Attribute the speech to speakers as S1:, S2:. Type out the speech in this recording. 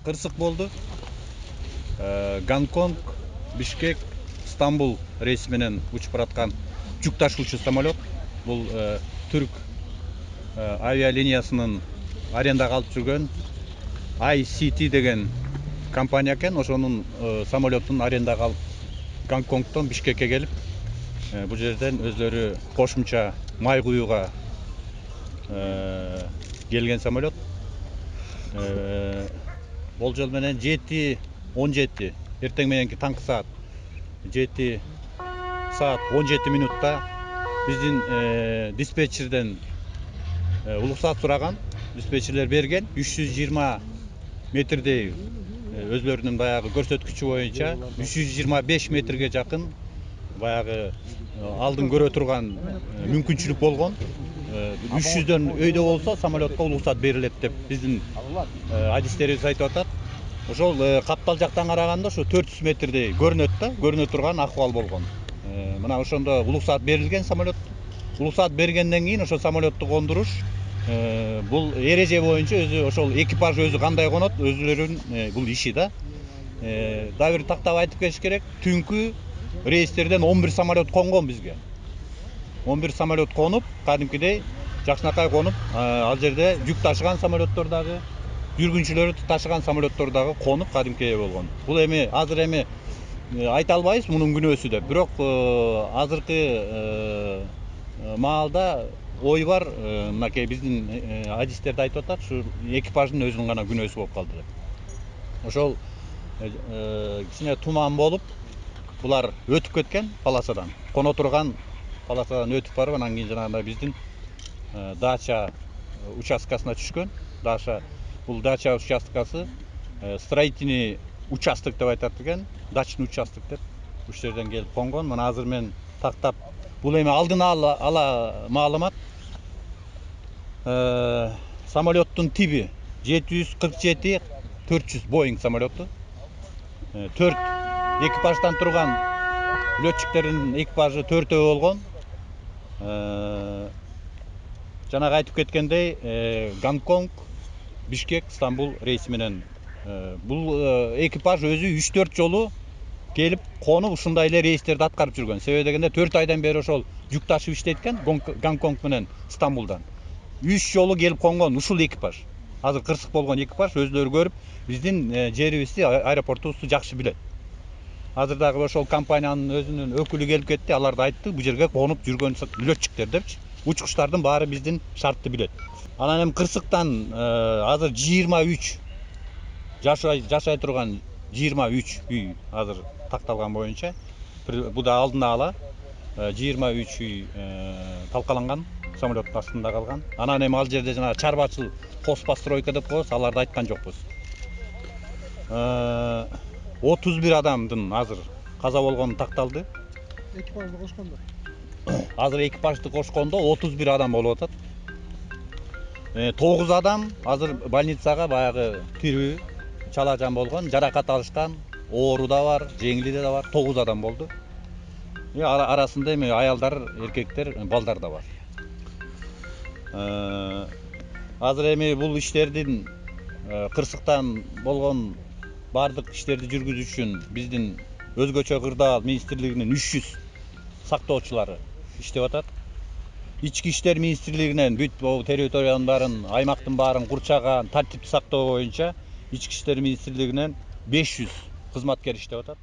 S1: кырсык болду. Гонконг, Бишкек, Стамбул рейси менен учуп бараткан жүк ташуучу самолет. Бул түрк авиалиниясынын арендага алып жүргөн ICT деген компания экен. Ошонун самолетун арендага алып Гонконгтон Бишкекке келип, бул жерден өзлөрү кошумча май куюуга келген самолет. Болжол менен 7:17 эртең мененки таңкы саат 7 саат 17 минутта биздин диспетчерден улуксаат сураган. Диспетчерлер берген 320 метрдей өзлөрүнүн баягы көрсөткүчү боюнча 325 метрге жакын баягы алдын көрө турган мүмкүнчүлүк болгон. 300дөн өйдө болсо самолетко улуксаат берилет деп биздин адистерибиз айтып атат. Ошол каптал жактан караганда ошо 400 метрдей көрүнө турган акыбал болгон. Мына ошондо улуксаат берилген самолет. Улуксаат бергенден кийин ошо самолетту кондуруш бул эреже боюнча өзү ошол экипаж өзү кандай конот, өзүлөрүнүн бул иши да. Дагы бир тактап айтып кетиш керек. Түнкү рейстерден 11 самолет конгон бизге. 11 самолет конуп, кадимкидей жакшынакай конуп, ал жерде жүк ташыган самолеттор дагы, жүргүнчүлөрү ташыган самолеттор дагы конуп кадимкидей болгон. Бул эми азыр айта албайбыз мунун күнөөсү деп. Бирок азыркы маалда ой бар, мынакей биздин адистерди айтып атат, ушу экипаждын өзүнүн гана күнөөсү болуп калды деп. Ошол кичине туман болуп, булар өтүп кеткен полосадан. Коно турган полосадан өтүп барып, анан кийин жанагындай биздин дача участкасына түшкөн. Бул дача участкасы строительный участок деп айтат экен, дачный участок деп. Ушул жерден келип конгон. Мына азыр мен тактап, бул эми алдын ала маалымат. Самолеттун тиби 747-400 Boeing самолету. 4 экипаждан турган летчиктердин экипажы 4-өө болгон. Жанагы айтып кеткендей, Гонконг, Бишкек, Стамбул рейси менен бул экипаж өзү 3-4 жолу келип конуп ушундай эле рейстерди аткарып жүргөн. Себеби дегенде 4 айдан бери ошол жүк ташып иштейт экен Гонконг менен Стамбулдан. 3 жолу келип конгон ушул экипаж. Азыр кырсык болгон экипаж өзүлөрү көрүп, биздин жерибизди, аэропортубузду жакшы билет. Азыр дагы ошол компаниянын өзүнүн өкүлү келип кетти, аларды айтты, бул жерге конуп жүргөн летчиктер депчи. Учкучтардын баары биздин шартты билет. Анан эми кырсыктан азыр 23 жашай турган 23 үй азыр такталган боюнча, бу да алдын ала 23 үй талкаланган, самолеттун астында калган. Анан эми ал жерде жана чарбачыл хозпостройка деп коебуз, аларды айткан жокпуз. 31 адамдын азыр каза болгону такталды.
S2: Экипажды кошкондо?
S1: Азыр экипажды кошкондо 31 адам болуп атат. 9 адам азыр больницага баягы тирүү, чала жан болгон, жаракат алышкан, оору да бар, жеңили да бар, 9 адам болду. Арасында эми аялдар, эркектер, балдар да бар. Азыр эми бул иштердин кырсыктан болгон бардык иштерди жүргүзүш үчүн биздин өзгөчө кырдаал министрлигинин 300 сактоочулары иштеп атат. Ички иштер министрлигинен бүт территориянын баарын, аймактын баарын курчаган, тартипти сактоо боюнча Ички иштер министрлигинен 500 кызматкер иштеп атат.